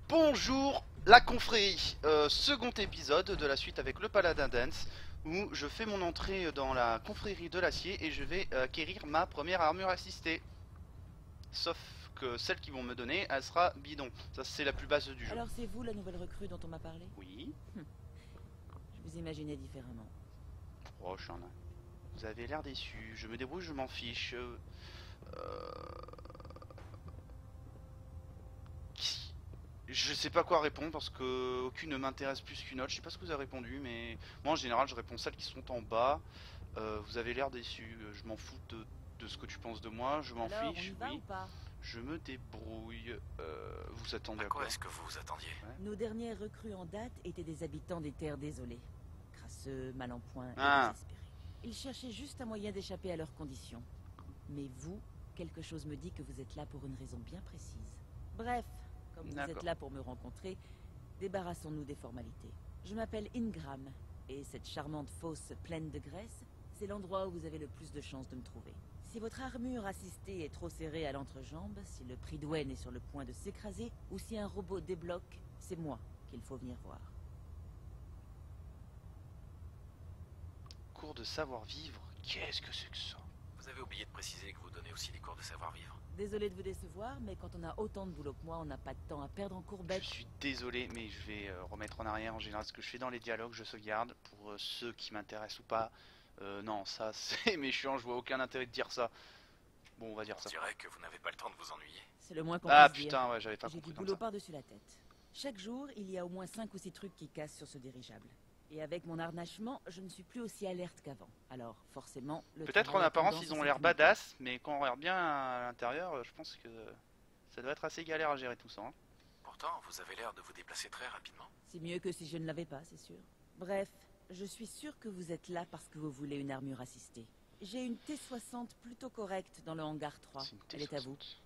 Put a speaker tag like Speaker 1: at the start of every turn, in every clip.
Speaker 1: Bonjour la confrérie, second épisode de la suite avec le Paladin Dance, où je fais mon entrée dans la confrérie de l'acier et je vais acquérir ma première armure assistée. Sauf que celle qu'ils vont me donner, elle sera bidon. Ça c'est la plus basse du jeu.
Speaker 2: Alors c'est vous la nouvelle recrue dont on m'a parlé?
Speaker 1: Oui.
Speaker 2: Je vous imaginais différemment.
Speaker 1: Oh, je suis un nain. Vous avez l'air déçu, je me débrouille, je m'en fiche. Je sais pas quoi répondre parce que aucune ne m'intéresse plus qu'une autre. Je sais pas ce que vous avez répondu, mais moi en général je réponds celles qui sont en bas. Vous avez l'air déçu. Je m'en fous de ce que tu penses de moi. Je m'en
Speaker 2: Alors,
Speaker 1: fiche.
Speaker 2: on y va
Speaker 1: Oui.
Speaker 2: ou pas?
Speaker 1: Je me débrouille. Vous attendez
Speaker 3: À
Speaker 1: à
Speaker 3: quoi
Speaker 1: quoi?
Speaker 3: est-ce que vous vous attendiez?
Speaker 2: Nos dernières recrues en date étaient des habitants des terres désolées. Crasseux, mal en point et
Speaker 1: Ah.
Speaker 2: désespérés. Ils cherchaient juste un moyen d'échapper à leurs conditions. Mais vous, quelque chose me dit que vous êtes là pour une raison bien précise. Bref, comme vous êtes là pour me rencontrer, débarrassons-nous des formalités. Je m'appelle Ingram, et cette charmante fosse pleine de graisse, c'est l'endroit où vous avez le plus de chances de me trouver. Si votre armure assistée est trop serrée à l'entrejambe, si le Pridwen est sur le point de s'écraser, ou si un robot débloque, c'est moi qu'il faut venir voir.
Speaker 1: Cours de savoir-vivre. Qu'est-ce que c'est que ça?
Speaker 3: Vous avez oublié de préciser que vous donnez aussi des cours de savoir-vivre.
Speaker 2: Désolé de vous décevoir, mais quand on a autant de boulot que moi, on n'a pas de temps à perdre en courbette.
Speaker 1: Je suis désolé, mais je vais remettre en arrière. En général, ce que je fais dans les dialogues, je sauvegarde pour ceux qui m'intéressent ou pas. Non, ça c'est méchant. Je vois aucun intérêt de dire ça. Bon, on va dire
Speaker 3: On
Speaker 1: ça.
Speaker 3: dirait que vous n'avez pas le temps de vous ennuyer.
Speaker 2: C'est le moins qu'on
Speaker 1: Ah
Speaker 2: puisse dire.
Speaker 1: putain, ouais, j'avais pas
Speaker 2: J'ai du
Speaker 1: compris comme
Speaker 2: boulot
Speaker 1: ça.
Speaker 2: par-dessus la tête. Chaque jour, il y a au moins 5 ou 6 trucs qui cassent sur ce dirigeable. Et avec mon harnachement, je ne suis plus aussi alerte qu'avant. Alors, forcément, le
Speaker 1: Peut-être en
Speaker 2: travail a
Speaker 1: apparence
Speaker 2: tendance
Speaker 1: ils
Speaker 2: à
Speaker 1: ont l'air
Speaker 2: s'accumuler.
Speaker 1: badass, mais quand on regarde bien à l'intérieur, je pense que ça doit être assez galère à gérer tout ça. Hein.
Speaker 3: Pourtant, vous avez l'air de vous déplacer très rapidement.
Speaker 2: C'est mieux que si je ne l'avais pas, c'est sûr. Bref, je suis sûr que vous êtes là parce que vous voulez une armure assistée. J'ai une T60 plutôt correcte dans le hangar 3.
Speaker 1: C'est une
Speaker 2: Elle est à vous.
Speaker 1: T60.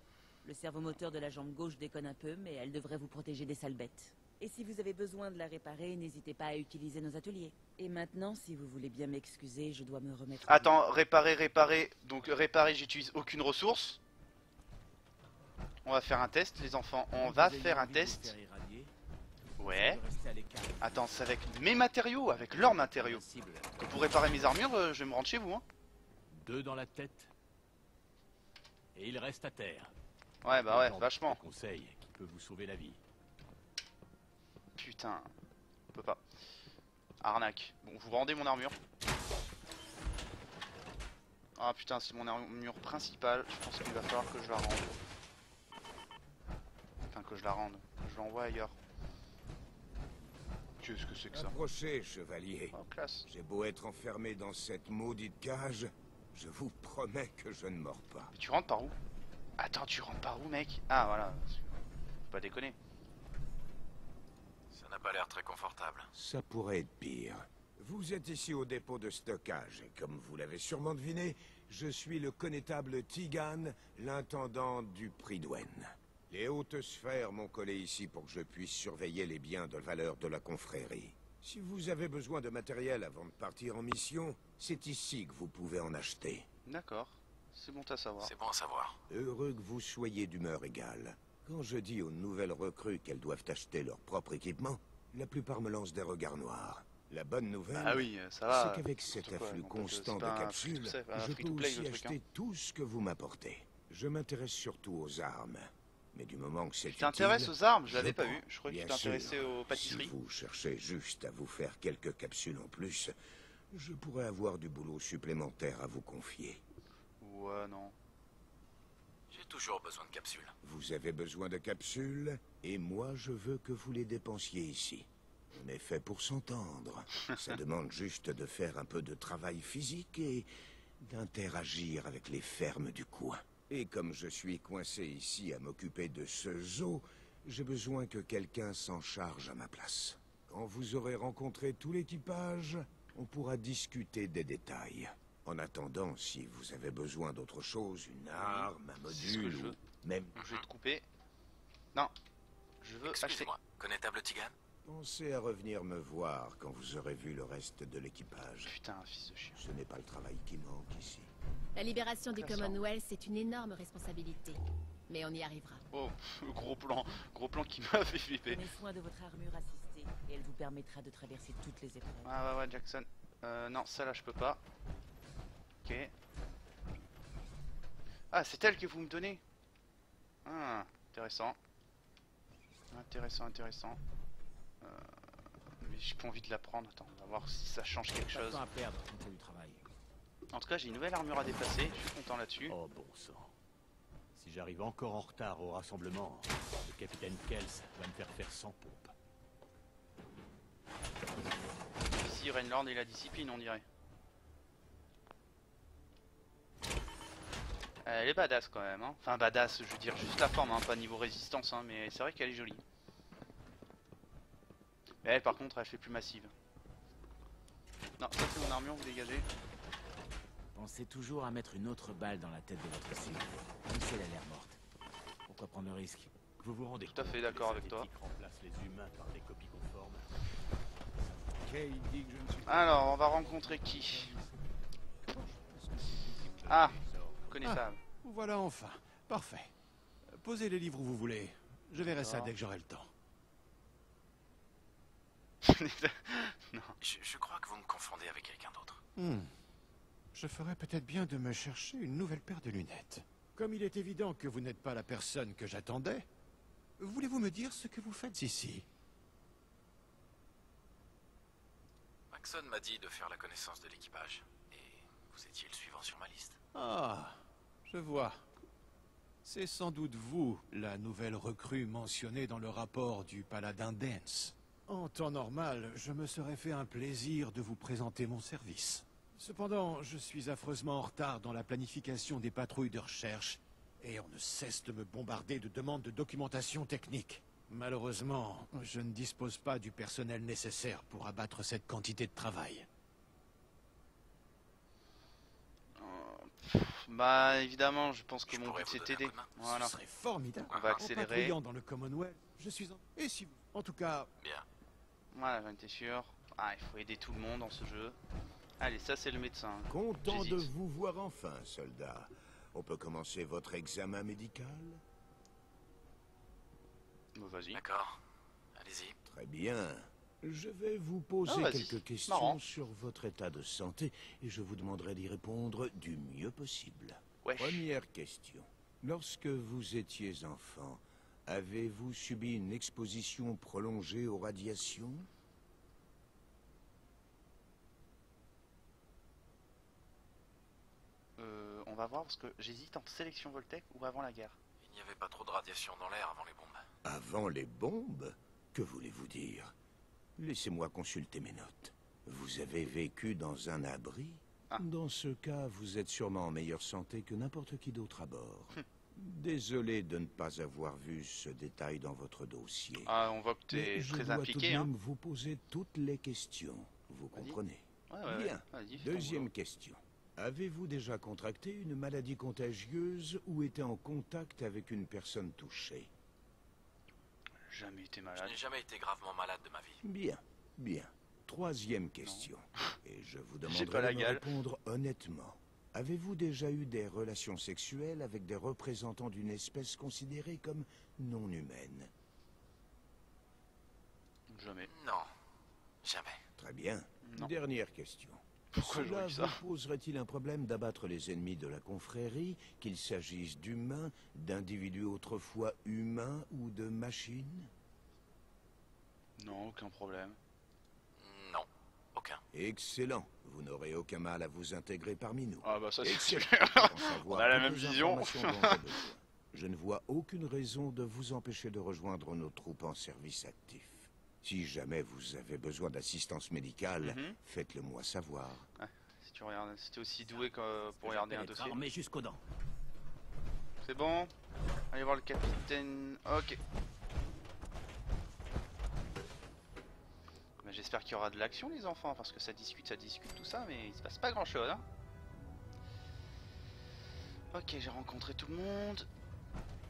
Speaker 2: Le servomoteur de la jambe gauche déconne un peu, mais elle devrait vous protéger des sales bêtes. Et si vous avez besoin de la réparer, n'hésitez pas à utiliser nos ateliers. Et maintenant, si vous voulez bien m'excuser, je dois me remettre...
Speaker 1: Attends, réparer. Donc réparer, j'utilise aucune ressource. On va faire un test, les enfants. On va faire un test. Ouais. Attends, c'est avec mes matériaux, avec leurs matériaux. Que pour réparer mes armures, je vais me rendre chez vous. Hein.
Speaker 4: 2 dans la tête. Et il reste à terre.
Speaker 1: Ouais, bah ouais,
Speaker 4: Genre de
Speaker 1: vachement.
Speaker 4: conseil qui peut vous sauver la vie.
Speaker 1: Putain, on peut pas. Arnaque. Bon, vous vendez mon armure. Ah putain, c'est mon armure principale. Je pense qu'il va falloir que je la rende. Enfin, que je la rende. Je l'envoie ailleurs. Qu'est-ce que c'est que ça?
Speaker 5: Approchez, chevalier.
Speaker 1: Oh, classe.
Speaker 5: J'ai beau être enfermé dans cette maudite cage, je vous promets que je ne mords pas.
Speaker 1: Mais tu rentres par où? Attends, tu rentres par où, mec? Ah, voilà. Faut pas déconner.
Speaker 3: Ça n'a pas l'air très confortable.
Speaker 5: Ça pourrait être pire. Vous êtes ici au dépôt de stockage, et comme vous l'avez sûrement deviné, je suis le connétable Tigan, l'intendant du Pridwen. Les hautes sphères m'ont collé ici pour que je puisse surveiller les biens de valeur de la confrérie. Si vous avez besoin de matériel avant de partir en mission, c'est ici que vous pouvez en acheter.
Speaker 1: D'accord. C'est bon à savoir.
Speaker 3: C'est bon à savoir.
Speaker 5: Heureux que vous soyez d'humeur égale. Quand je dis aux nouvelles recrues qu'elles doivent acheter leur propre équipement, la plupart me lancent des regards noirs. La bonne nouvelle,
Speaker 1: Ah oui, ça va.
Speaker 5: c'est qu'avec cet
Speaker 1: n'importe quoi,
Speaker 5: afflux
Speaker 1: donc,
Speaker 5: constant
Speaker 1: c'est
Speaker 5: de
Speaker 1: pas un
Speaker 5: capsules,
Speaker 1: free-to-play, un
Speaker 5: je peux
Speaker 1: free-to-play,
Speaker 5: aussi
Speaker 1: le truc,
Speaker 5: acheter tout ce que vous m'apportez. Je m'intéresse surtout aux armes. Mais du moment que c'est
Speaker 1: Tu t'intéresses aux armes? Je l'avais pas
Speaker 5: prends.
Speaker 1: vu. Je croyais que tu
Speaker 5: Bien
Speaker 1: t'intéressais
Speaker 5: sûr.
Speaker 1: aux pâtisseries.
Speaker 5: Si vous cherchez juste à vous faire quelques capsules en plus, je pourrais avoir du boulot supplémentaire à vous confier.
Speaker 1: Ouais, non.
Speaker 3: J'ai toujours besoin de capsules.
Speaker 5: Vous avez besoin de capsules, et moi je veux que vous les dépensiez ici. On est fait pour s'entendre. Ça demande juste de faire un peu de travail physique et d'interagir avec les fermes du coin. Et comme je suis coincé ici à m'occuper de ce zoo, j'ai besoin que quelqu'un s'en charge à ma place. Quand vous aurez rencontré tout l'équipage, on pourra discuter des détails. En attendant, si vous avez besoin d'autre chose, une arme, un
Speaker 1: C'est ce que
Speaker 5: module,
Speaker 1: je veux.
Speaker 5: ou même...
Speaker 1: Je vais te couper. Non. Je veux acheter.
Speaker 3: Excusez-moi, connétable Tigan?
Speaker 5: Pensez à revenir me voir quand vous aurez vu le reste de l'équipage.
Speaker 1: Putain, fils de chien.
Speaker 5: Ce n'est pas le travail qui manque ici.
Speaker 6: La libération du
Speaker 1: Intéressant.
Speaker 6: Commonwealth, c'est une énorme responsabilité. Mais on y arrivera.
Speaker 1: Oh, gros plan qui m'a fait flipper.
Speaker 2: Prenez soin de votre armure assistée et elle vous permettra de traverser toutes les épreuves.
Speaker 1: Ah ouais, Jackson. Non, ça là je peux pas. Ok. Ah, c'est elle que vous me donnez. Ah, intéressant. Intéressant. Mais j'ai pas envie de la prendre. Attends, on va voir si ça change quelque
Speaker 4: Pas de
Speaker 1: chose.
Speaker 4: temps à perdre, on fait du travail.
Speaker 1: En tout cas, j'ai une nouvelle armure à déplacer. Je suis content là-dessus.
Speaker 4: Oh bon sang. Si j'arrive encore en retard au rassemblement, le capitaine Kels va me faire 100 pompes.
Speaker 1: Ici, Rainlord et la discipline, on dirait. Elle est badass quand même, hein. Enfin badass, je veux dire juste la forme, hein, pas niveau résistance, hein, mais c'est vrai qu'elle est jolie. Mais elle, par contre, elle fait plus massive. Non, ça c'est mon armure, vous dégagez.
Speaker 7: Pensez toujours à mettre une autre balle dans la tête de votre cible, même si elle a l'air morte. Pourquoi prendre le risque?
Speaker 4: Vous vous rendez
Speaker 1: Tout à
Speaker 4: compte
Speaker 1: fait
Speaker 4: que
Speaker 1: d'accord
Speaker 4: les
Speaker 1: avec toi.
Speaker 4: synthétiques remplacent les humains par des copies conformes.
Speaker 8: Kay dit que je ne suis pas...
Speaker 1: Alors, on va rencontrer qui? Ah, connaissable.
Speaker 8: Voilà enfin. Parfait. Posez les livres où vous voulez. Je verrai ça
Speaker 1: D'accord.
Speaker 8: dès que j'aurai le temps.
Speaker 1: Non.
Speaker 3: Je crois que vous me confondez avec quelqu'un d'autre.
Speaker 8: Je ferais peut-être bien de me chercher une nouvelle paire de lunettes. Comme il est évident que vous n'êtes pas la personne que j'attendais, voulez-vous me dire ce que vous faites ici?
Speaker 3: Maxon m'a dit de faire la connaissance de l'équipage. Et vous étiez le suivant sur ma liste.
Speaker 8: Ah, je vois. C'est sans doute vous, la nouvelle recrue mentionnée dans le rapport du Paladin Dance. En temps normal, je me serais fait un plaisir de vous présenter mon service. Cependant, je suis affreusement en retard dans la planification des patrouilles de recherche, et on ne cesse de me bombarder de demandes de documentation technique. Malheureusement, je ne dispose pas du personnel nécessaire pour abattre cette quantité de travail.
Speaker 1: Bah évidemment, je pense que
Speaker 3: Je
Speaker 1: mon
Speaker 3: pourrais
Speaker 1: but
Speaker 3: vous
Speaker 1: c'est
Speaker 3: donner un
Speaker 1: t'aider.
Speaker 3: coup de main.
Speaker 1: Voilà.
Speaker 8: Ce serait formidable.
Speaker 1: On va
Speaker 8: En
Speaker 1: accélérer.
Speaker 8: patrouillant dans le Commonwealth, je suis en... Et si vous... En tout cas,
Speaker 3: Bien.
Speaker 1: Voilà, j'en étais sûr. Ah, il faut aider tout le monde dans ce jeu. Allez, ça c'est le médecin.
Speaker 5: Content de
Speaker 1: J'hésite.
Speaker 5: vous voir enfin, soldat. On peut commencer votre examen médical?
Speaker 1: Bon, vas-y.
Speaker 3: D'accord. Allez-y.
Speaker 5: Très bien. Je vais vous poser
Speaker 1: Ah, vas-y.
Speaker 5: quelques questions
Speaker 1: Marrant.
Speaker 5: sur votre état de santé et je vous demanderai d'y répondre du mieux possible.
Speaker 1: Wesh.
Speaker 5: Première question. Lorsque vous étiez enfant, avez-vous subi une exposition prolongée aux radiations?
Speaker 1: On va voir parce que j'hésite entre sélection Voltec ou avant la guerre.
Speaker 3: Il n'y avait pas trop de radiation dans l'air avant les bombes.
Speaker 5: Avant les bombes? Que voulez-vous dire? Laissez-moi consulter mes notes. Vous avez vécu dans un abri?
Speaker 1: Ah.
Speaker 5: Dans ce cas, vous êtes sûrement en meilleure santé que n'importe qui d'autre à bord. Désolé de ne pas avoir vu ce détail dans votre dossier.
Speaker 1: Ah, on voit que
Speaker 5: Mais
Speaker 1: t'es
Speaker 5: je
Speaker 1: très
Speaker 5: dois
Speaker 1: impliqué,
Speaker 5: tout de
Speaker 1: hein.
Speaker 5: même vous poser toutes les questions. Vous
Speaker 1: Vas-y.
Speaker 5: comprenez?
Speaker 1: Ouais,
Speaker 5: Bien.
Speaker 1: Vas-y, fais ton
Speaker 5: Deuxième
Speaker 1: boulot.
Speaker 5: question. Avez-vous déjà contracté une maladie contagieuse ou été en contact avec une personne touchée?
Speaker 1: Jamais été
Speaker 3: Je
Speaker 1: malade.
Speaker 3: n'ai jamais été gravement malade de ma vie.
Speaker 5: Bien, bien. Troisième question. Et je vous
Speaker 1: J'ai
Speaker 5: demanderai
Speaker 1: pas la
Speaker 5: de me
Speaker 1: gale.
Speaker 5: répondre honnêtement. Avez-vous déjà eu des relations sexuelles avec des représentants d'une espèce considérée comme non humaine?
Speaker 1: Jamais.
Speaker 3: Non. Jamais.
Speaker 5: Très bien.
Speaker 1: Non.
Speaker 5: Dernière question.
Speaker 1: Pourquoi
Speaker 5: Cela
Speaker 1: j'aurais dit ça?
Speaker 5: vous poserait-il un problème d'abattre les ennemis de la confrérie, qu'il s'agisse d'humains, d'individus autrefois humains ou de machines?
Speaker 1: Non, aucun problème.
Speaker 3: Non. Aucun.
Speaker 5: Excellent. Vous n'aurez aucun mal à vous intégrer parmi nous.
Speaker 1: Ah bah ça c'est
Speaker 5: Excellent.
Speaker 1: sûr.
Speaker 5: Pour en savoir
Speaker 1: On a la
Speaker 5: toutes
Speaker 1: même
Speaker 5: les
Speaker 1: vision.
Speaker 5: informations dont j'ai besoin. Je ne vois aucune raison de vous empêcher de rejoindre nos troupes en service actif. Si jamais vous avez besoin d'assistance médicale,
Speaker 1: Mhm.
Speaker 5: faites-le moi savoir.
Speaker 1: Si tu regardes, si t'es aussi doué que pour regarder un
Speaker 7: Être
Speaker 1: dossier.
Speaker 7: armé jusqu'aux dents.
Speaker 1: C'est bon. Allez voir le capitaine. Ok. Bah, j'espère qu'il y aura de l'action les enfants, parce que ça discute tout ça, mais il se passe pas grand chose. Hein. Ok, j'ai rencontré tout le monde.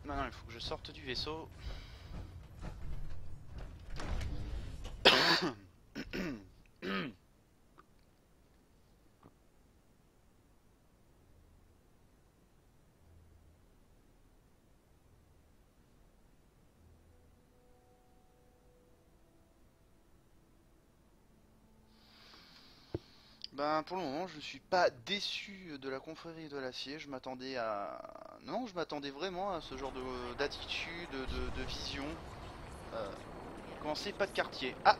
Speaker 1: Maintenant il faut que je sorte du vaisseau. Ben pour le moment je suis pas déçu de la confrérie de l'acier, je m'attendais à... Non, je m'attendais vraiment à ce genre d'attitude, de vision. Commencer pas de quartier. Ah,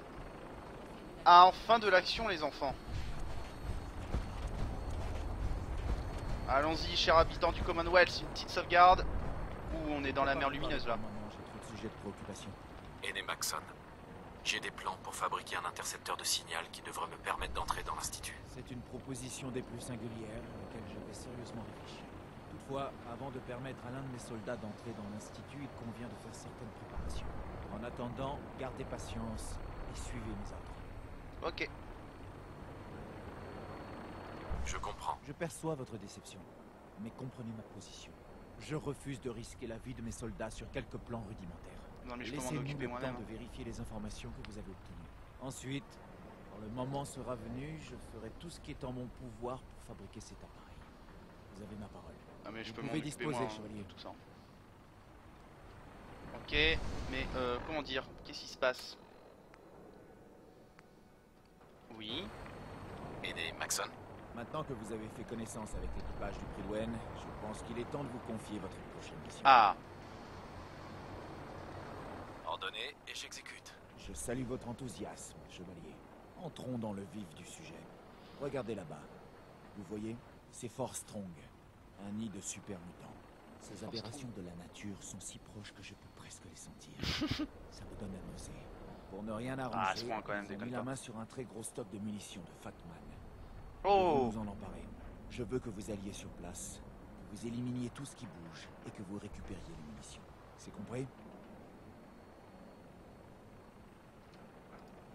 Speaker 1: ah, enfin de l'action les enfants. Allons-y chers habitants du Commonwealth, une petite sauvegarde. Ouh, on est dans la mer lumineuse là.
Speaker 7: J'ai trop de sujets de préoccupation.
Speaker 3: Aîné Maxson, j'ai des plans pour fabriquer un intercepteur de signal qui devrait me permettre d'entrer dans l'Institut.
Speaker 7: C'est une proposition des plus singulières à laquelle je vais sérieusement réfléchir. Toutefois, avant de permettre à l'un de mes soldats d'entrer dans l'Institut, il convient de faire certaines préparations. En attendant, gardez patience et suivez mes ordres.
Speaker 1: Ok.
Speaker 3: Je comprends.
Speaker 7: Je perçois votre déception, mais comprenez ma position. Je refuse de risquer la vie de mes soldats sur quelques plans rudimentaires.
Speaker 1: Non mais je peux m'en
Speaker 7: Laissez-nous
Speaker 1: occuper
Speaker 7: le temps
Speaker 1: moi-même.
Speaker 7: de vérifier les informations que vous avez obtenues. Ensuite, quand le moment sera venu, je ferai tout ce qui est en mon pouvoir pour fabriquer cet appareil. Vous avez ma parole.
Speaker 1: Ah mais je
Speaker 7: Vous
Speaker 1: peux m'en
Speaker 7: pouvez
Speaker 1: occuper
Speaker 7: disposer,
Speaker 1: moi,
Speaker 7: chevalier.
Speaker 1: tout ça. Ok, mais comment dire, qu'est-ce qui se passe? Oui.
Speaker 3: Aîné Maxson,
Speaker 7: Maintenant que vous avez fait connaissance avec l'équipage du Prydwen, je pense qu'il est temps de vous confier votre prochaine mission.
Speaker 1: Ah,
Speaker 3: ordonné et j'exécute.
Speaker 7: Je salue votre enthousiasme, chevalier. Entrons dans le vif du sujet. Regardez là-bas. Vous voyez, c'est Fort Strong, un nid de super mutants. Ces
Speaker 1: Fort
Speaker 7: aberrations de la nature sont si proches que je peux presque les sentir. Ça me donne la nausée. Pour ne rien
Speaker 1: à ce
Speaker 7: arranger,
Speaker 1: point, quand même,
Speaker 7: ils ont
Speaker 1: déconne
Speaker 7: mis la
Speaker 1: pas.
Speaker 7: main sur un très gros stock de munitions de Fatman.
Speaker 1: oh,
Speaker 7: Vous en emparer. Je veux que vous alliez sur place, que vous éliminiez tout ce qui bouge et que vous récupériez les munitions. C'est compris?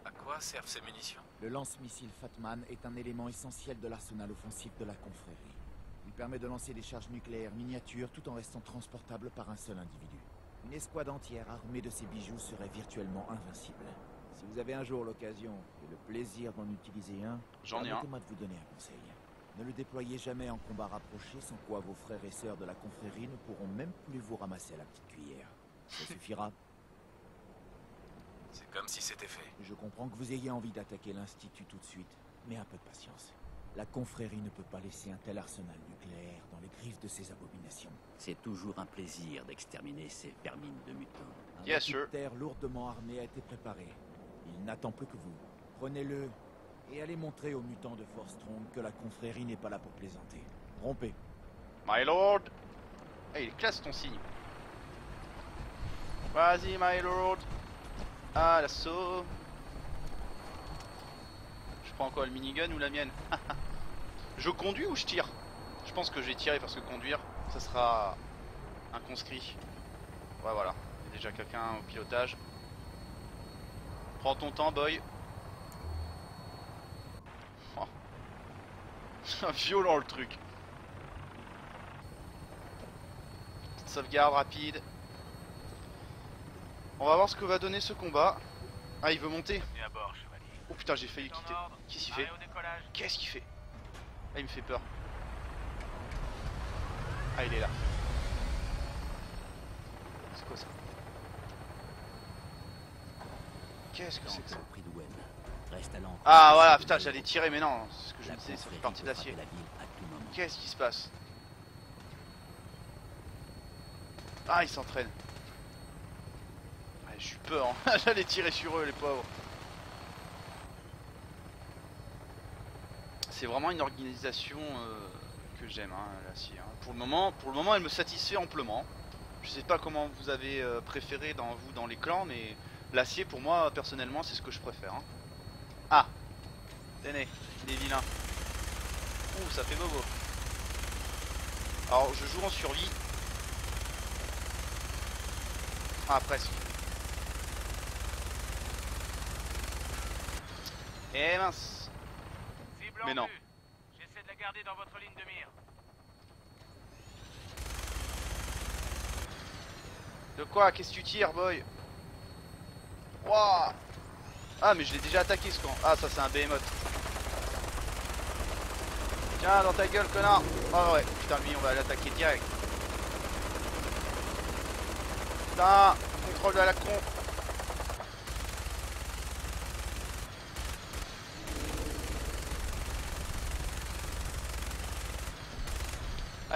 Speaker 3: À quoi servent ces munitions?
Speaker 7: Le lance-missile Fatman est un élément essentiel de l'arsenal offensif de la confrérie. Il permet de lancer des charges nucléaires miniatures tout en restant transportable par un seul individu. Une escouade entière armée de ces bijoux serait virtuellement invincible. Si vous avez un jour l'occasion et le plaisir d'en utiliser un,
Speaker 1: J'en ai un.
Speaker 7: permettez-moi de vous donner un conseil. Ne le déployez jamais en combat rapproché, sans quoi vos frères et sœurs de la confrérie ne pourront même plus vous ramasser à la petite cuillère. Ça suffira.
Speaker 3: C'est comme si c'était fait.
Speaker 7: Je comprends que vous ayez envie d'attaquer l'Institut tout de suite, mais un peu de patience. La confrérie ne peut pas laisser un tel arsenal nucléaire dans les griffes de ces abominations.
Speaker 6: C'est toujours un plaisir d'exterminer ces vermines de mutants.
Speaker 7: Un
Speaker 1: Yes, sir.
Speaker 7: hélicoptère lourdement armé a été préparé. Il n'attend plus que vous. Prenez-le et allez montrer aux mutants de Fort Strong que la confrérie n'est pas là pour plaisanter. Rompez.
Speaker 1: my lord. Eh, il est classe ton signe. Vas-y, my lord. Ah, l'assaut. Je prends quoi, le minigun ou la mienne? Je conduis ou je tire? Je pense que je vais tirer parce que conduire, ça sera un conscrit. Ouais, voilà. Il y a déjà quelqu'un au pilotage. Prends ton temps, boy. Oh. C'est violent le truc. Petite sauvegarde rapide. On va voir ce que va donner ce combat. Ah, il veut monter.
Speaker 9: Bienvenue à bord, chevalier.
Speaker 1: Oh putain, j'ai failli quitter. Qu'est-ce qu'il fait?
Speaker 9: Arrêt au décollage.
Speaker 1: Qu'est-ce qu'il fait? Ah, il me fait peur. Ah, il est là. C'est quoi ça? Qu'est-ce que c'est que ça?
Speaker 6: Au Prydwen. Reste à l'encre.
Speaker 1: Ah voilà, putain, j'allais tirer, mais non, c'est ce que je
Speaker 6: La
Speaker 1: me disais, ça fait
Speaker 6: confrérie
Speaker 1: partie
Speaker 6: peut
Speaker 1: d'acier.
Speaker 6: frapper la ville à tout moment.
Speaker 1: Qu'est-ce qui se passe? Ah, ils s'entraînent. Ah, je suis peur, hein. J'allais tirer sur eux, les pauvres. C'est vraiment une organisation que j'aime, hein, l'acier. Hein. Pour le moment, elle me satisfait amplement. Je sais pas comment vous avez préféré dans les clans, mais l'acier, pour moi, personnellement, c'est ce que je préfère. Hein. Ah, tenez, il est vilain. Ouh, ça fait bobo. Alors, je joue en survie. Ah, presque. Eh mince.
Speaker 9: Cible
Speaker 1: Mais
Speaker 9: en
Speaker 1: non.
Speaker 9: vue. J'essaie de la garder dans votre ligne de mire.
Speaker 1: De quoi? Qu'est-ce que tu tires, boy? Wouah. Ah, mais je l'ai déjà attaqué ce camp. Ah, ça c'est un behemoth. Tiens, dans ta gueule, connard. Oh ouais, putain, lui, on va l'attaquer direct. Putain, contrôle de la con.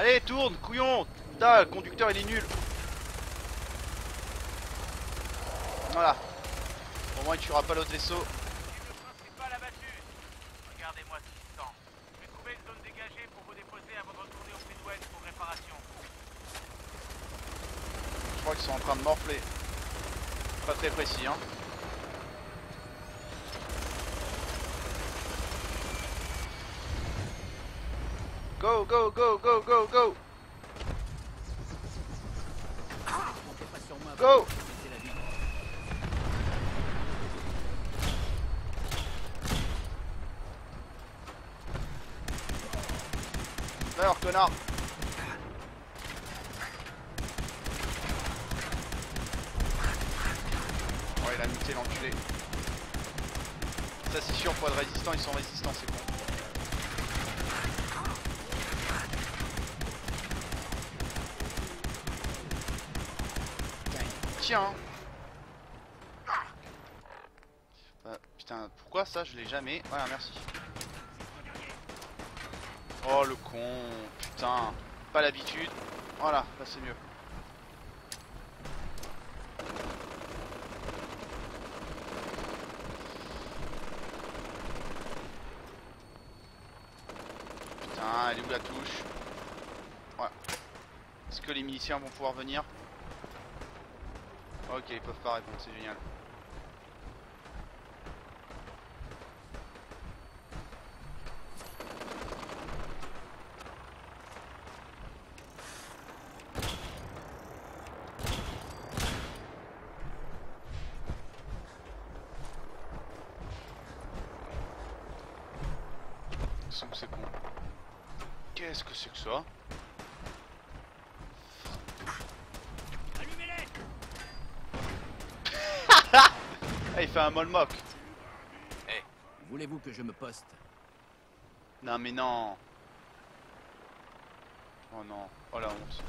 Speaker 1: Allez, tourne, couillon. Putain, le conducteur il est nul. Voilà. Au moins il tuera pas l'autre vaisseau.
Speaker 9: Cible principale abattue. Regardez-moi ce qui sent. Je vais trouver une zone dégagée pour vous déposer avant de retourner au Fleetwell pour réparation.
Speaker 1: Je crois qu'ils sont en train de morfler. Pas très précis, hein. Go, go, go, go, go, go. Go. Alors, connard. Oh, il a muté l'enculé. Ça c'est sûr, pour être résistant, ils sont résistants, c'est bon. Tiens. Putain, pourquoi ça je l'ai jamais? Voilà, merci. Oh le con. Putain, pas l'habitude. Voilà, là c'est mieux. Putain, elle est où la touche? Voilà. Est-ce que les miliciens vont pouvoir venir? Ok, ils peuvent pas répondre, c'est génial. C'est con. Qu'est-ce que c'est que ça? Ah, il fait un molmock.
Speaker 6: Hey, voulez-vous que je me poste?
Speaker 1: Non mais non. Oh non. Oh la honte.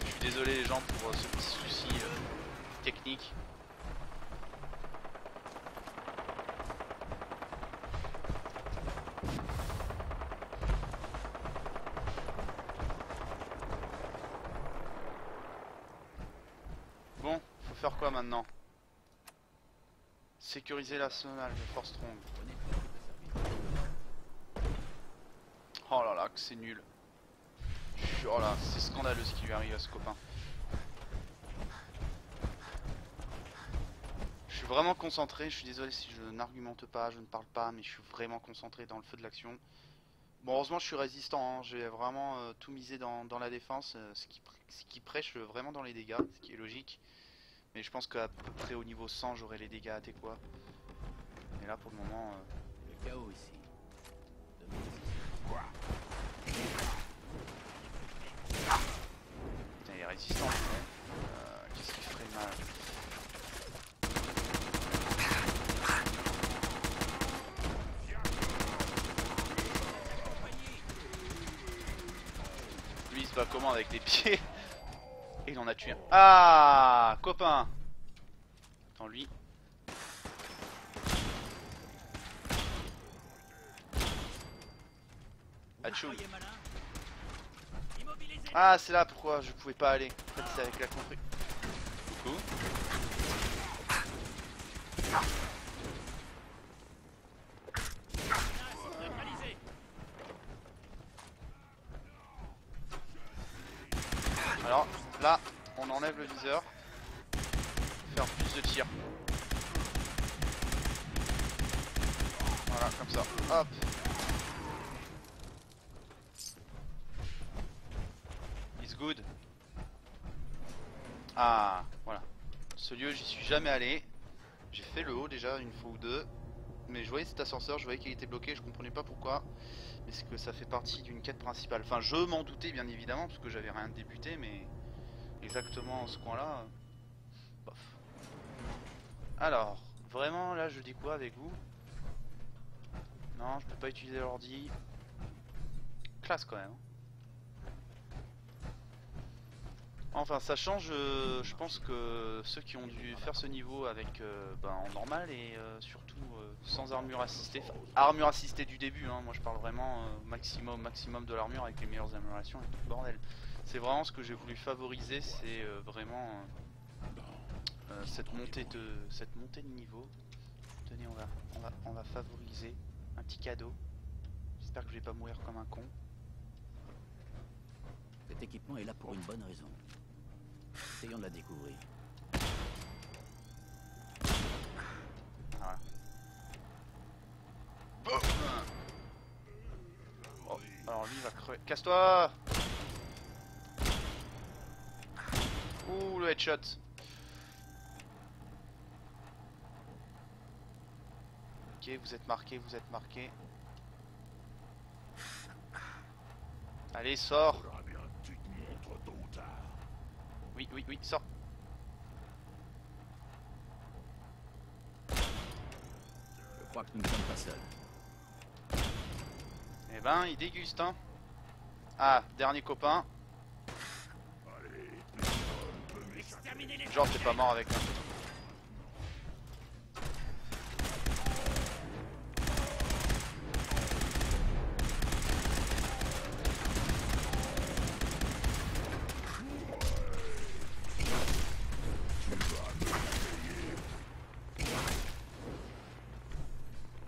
Speaker 1: Je suis désolé les gens pour ce petit souci technique. Bon, faut faire quoi maintenant? Sécuriser l'arsenal de Fort Strong. Oh là là, que c'est nul. Oh là, c'est scandaleux ce qui lui arrive à ce copain. Je suis vraiment concentré, je suis désolé si je n'argumente pas, je ne parle pas, mais je suis vraiment concentré dans le feu de l'action. Bon, heureusement je suis résistant, hein. J'ai vraiment tout misé dans la défense, ce qui prêche vraiment dans les dégâts, ce qui est logique. Mais je pense qu'à peu près au niveau 100 j'aurai les dégâts adéquats. Et là pour le moment...
Speaker 6: Le chaos ici.
Speaker 1: Quoi? Putain, il est résistant. Qu'est-ce qui ferait mal? Lui il se bat comment avec les pieds? Et il en a tué un. Ah, copain. Attends, lui. Achou. Ah, c'est là pourquoi je pouvais pas aller. En fait, c'est avec la confrérie. Coucou. Alors, là, on enlève le viseur. Faire plus de tirs. Voilà, comme ça. Hop. It's good. Ah, voilà. Ce lieu, j'y suis jamais allé. J'ai fait le haut déjà une fois ou deux. Mais je voyais cet ascenseur, je voyais qu'il était bloqué, je comprenais pas pourquoi. Mais c'est que ça fait partie d'une quête principale. Enfin, je m'en doutais bien évidemment, parce que j'avais rien débuté, mais exactement ce coin-là. Bof. Alors, vraiment, là, je dis quoi avec vous? Non, je peux pas utiliser l'ordi. Classe quand même. Enfin, ça change, je pense que ceux qui ont dû faire ce niveau avec en normal et surtout sans armure assistée, enfin, armure assistée du début, hein, moi je parle vraiment maximum de l'armure avec les meilleures améliorations et tout le bordel. C'est vraiment ce que j'ai voulu favoriser, c'est vraiment cette montée de niveau. Tenez, on va favoriser un petit cadeau. J'espère que je vais pas mourir comme un con.
Speaker 6: Cet équipement est là pour une bonne raison. Essayons de la découvrir.
Speaker 1: Voilà. Oh, alors lui il va crever. Casse-toi! Ouh, le headshot! Ok, vous êtes marqué, vous êtes marqué. Allez, sors! Oui, oui, oui, sors!
Speaker 6: Je crois que nous ne sommes pas seuls.
Speaker 1: Eh ben, il déguste, hein! Ah, dernier copain. Genre, t'es pas mort avec un.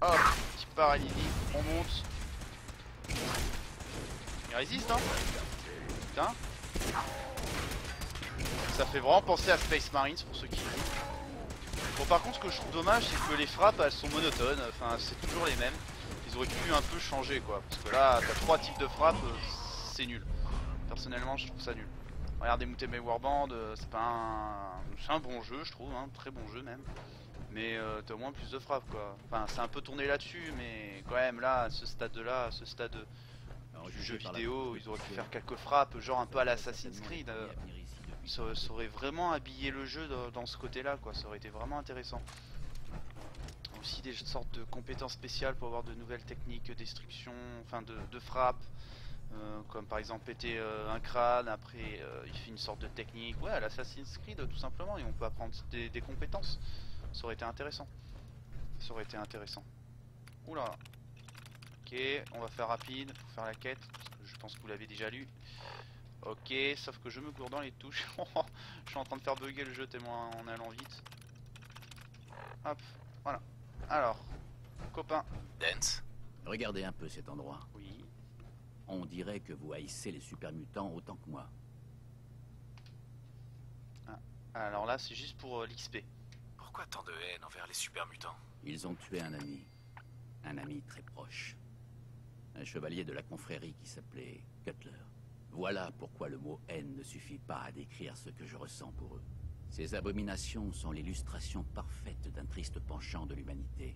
Speaker 1: Hop, petit paralysie, on monte. Il résiste, hein? Putain. Ça fait vraiment penser à Space Marines pour ceux qui jouent. Bon, par contre, ce que je trouve dommage, c'est que les frappes elles sont monotones. Enfin, c'est toujours les mêmes. Ils auraient pu un peu changer, quoi. Parce que là, t'as 3 types de frappes, c'est nul. Personnellement, je trouve ça nul. Regardez Mutemet Warband, c'est pas un. C'est un bon jeu, je trouve, hein, très bon jeu même. Mais t'as au moins plus de frappes, quoi. Enfin, c'est un peu tourné là-dessus, mais quand même, là, à ce stade-là, à ce stade du jeu vidéo, ils auraient pu faire quelques frappes, genre un peu à l'Assassin's Creed. Ça aurait vraiment habillé le jeu dans ce côté-là, quoi. Ça aurait été vraiment intéressant. Aussi des sortes de compétences spéciales pour avoir de nouvelles techniques destruction, enfin de frappe. Comme par exemple péter un crâne, après il fait une sorte de technique. Ouais, à l'Assassin's Creed, tout simplement, et on peut apprendre des compétences. Ça aurait été intéressant. Ça aurait été intéressant. Oula. Ok, on va faire rapide pour faire la quête, parce que je pense que vous l'avez déjà lu. Ok, sauf que je me gourde dans les touches. Je suis en train de faire bugger le jeu tellement en allant vite. Hop, voilà. Alors, copain.
Speaker 3: Dance?
Speaker 6: Regardez un peu cet endroit.
Speaker 1: Oui.
Speaker 6: On dirait que vous haïssez les super mutants autant que moi.
Speaker 1: Ah, alors là, c'est juste pour l'XP.
Speaker 3: Pourquoi tant de haine envers les super mutants?
Speaker 6: Ils ont tué un ami très proche. Un chevalier de la confrérie qui s'appelait Cutler. Voilà pourquoi le mot haine ne suffit pas à décrire ce que je ressens pour eux. Ces abominations sont l'illustration parfaite d'un triste penchant de l'humanité.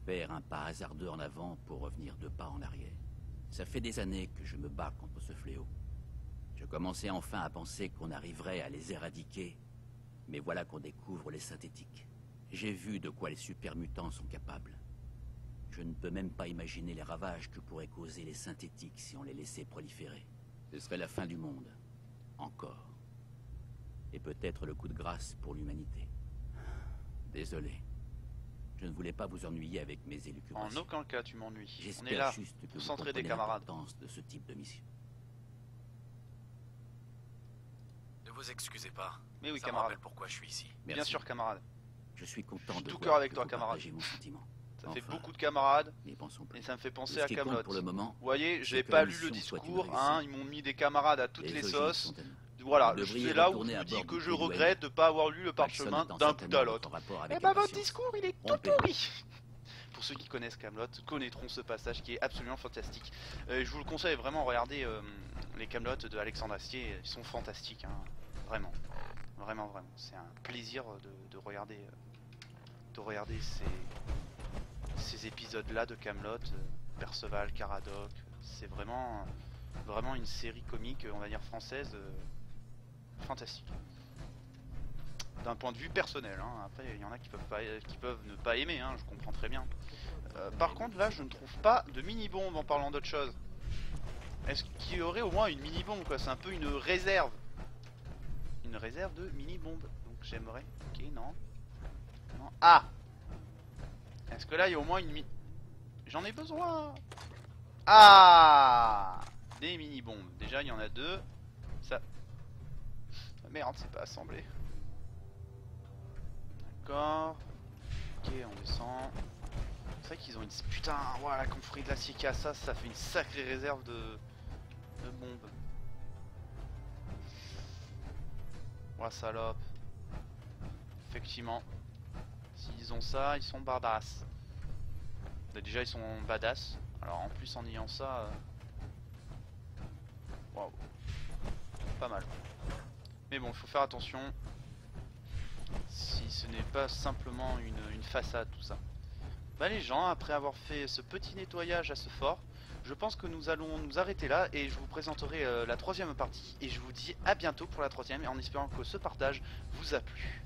Speaker 6: Faire un pas hasardeux en avant pour revenir 2 pas en arrière. Ça fait des années que je me bats contre ce fléau. Je commençais enfin à penser qu'on arriverait à les éradiquer, mais voilà qu'on découvre les synthétiques. J'ai vu de quoi les super mutants sont capables. Je ne peux même pas imaginer les ravages que pourraient causer les synthétiques si on les laissait proliférer. Ce serait la fin du monde. Encore. Et peut-être le coup de grâce pour l'humanité. Désolé. Je ne voulais pas vous ennuyer avec mes élucubrations.
Speaker 1: En aucun cas tu m'ennuies. On est
Speaker 6: J'espère
Speaker 1: là
Speaker 6: juste que
Speaker 1: pour
Speaker 6: vous
Speaker 1: s'entraider,
Speaker 6: comprenez
Speaker 1: camarades.
Speaker 6: l'importance de ce type de mission.
Speaker 3: Ne vous excusez pas.
Speaker 1: Mais oui,
Speaker 3: Ça me
Speaker 1: camarade.
Speaker 3: rappelle pourquoi je suis ici.
Speaker 1: Bien
Speaker 6: Merci.
Speaker 1: sûr, camarade.
Speaker 6: Je suis content
Speaker 1: Je suis
Speaker 6: de
Speaker 1: tout
Speaker 6: voir
Speaker 1: cœur avec
Speaker 6: que
Speaker 1: toi,
Speaker 6: vous
Speaker 1: camarade.
Speaker 6: partagez mon sentiment.
Speaker 1: Ça fait
Speaker 6: Enfin,
Speaker 1: beaucoup de camarades
Speaker 6: n'y pensons plus.
Speaker 1: et ça me fait penser
Speaker 6: Ce
Speaker 1: à
Speaker 6: qui compte
Speaker 1: Camelot.
Speaker 6: pour le moment,
Speaker 1: Vous voyez, j'ai
Speaker 6: c'est que
Speaker 1: pas
Speaker 6: la
Speaker 1: lu le
Speaker 6: mission soit une
Speaker 1: discours,
Speaker 6: réussite.
Speaker 1: hein, ils m'ont mis des camarades à toutes les
Speaker 6: ogives
Speaker 1: sauces.
Speaker 6: sont à nous.
Speaker 1: Voilà,
Speaker 6: Vous
Speaker 1: je
Speaker 6: devriez
Speaker 1: suis là où je
Speaker 6: retourner à
Speaker 1: vous dis
Speaker 6: bord
Speaker 1: que
Speaker 6: du
Speaker 1: je
Speaker 6: Goodway.
Speaker 1: regrette de pas avoir lu le
Speaker 6: Paxson
Speaker 1: parchemin
Speaker 6: étant
Speaker 1: d'un bout
Speaker 6: certainement
Speaker 1: à l'autre.
Speaker 6: votre rapport
Speaker 1: Et
Speaker 6: avec
Speaker 1: bah votre
Speaker 6: impatience.
Speaker 1: discours il est tout
Speaker 6: Trompé.
Speaker 1: pourri. Pour ceux qui connaissent Camelot, connaîtront ce passage qui est absolument fantastique. Je vous le conseille vraiment, regardez les Camelot de Alexandre Astier, ils sont fantastiques, hein. Vraiment, vraiment, vraiment. C'est un plaisir de regarder ces épisodes-là de Camelot, Perceval, Caradoc. C'est vraiment une série comique, on va dire française, fantastique. D'un point de vue personnel, hein. Après il y en a qui peuvent ne pas aimer, hein, je comprends très bien. Par contre là je ne trouve pas de mini-bombe en parlant d'autre chose. Est-ce qu'il y aurait au moins une mini-bombe, quoi? C'est un peu une réserve. une réserve de mini-bombes. Donc j'aimerais... Ok, non. Non. Ah! Est-ce que là, il y a au moins une mini... J'en ai besoin! Ah! Des mini-bombes. Déjà, il y en a 2. Ça... Ah, merde, c'est pas assemblé. D'accord. Ok, on descend. C'est vrai qu'ils ont une... Putain, voilà, la confrérie de l'acier qui a ça, ça fait une sacrée réserve de bombes. Ouah, salope. Effectivement. S'ils ont ça, ils sont badass. Déjà, ils sont badass. Alors, en plus, en ayant ça... Waouh. Pas mal. Mais bon, il faut faire attention. Si ce n'est pas simplement une façade, tout ça. Bah les gens, après avoir fait ce petit nettoyage à ce fort, je pense que nous allons nous arrêter là et je vous présenterai la troisième partie. Et je vous dis à bientôt pour la troisième, et en espérant que ce partage vous a plu.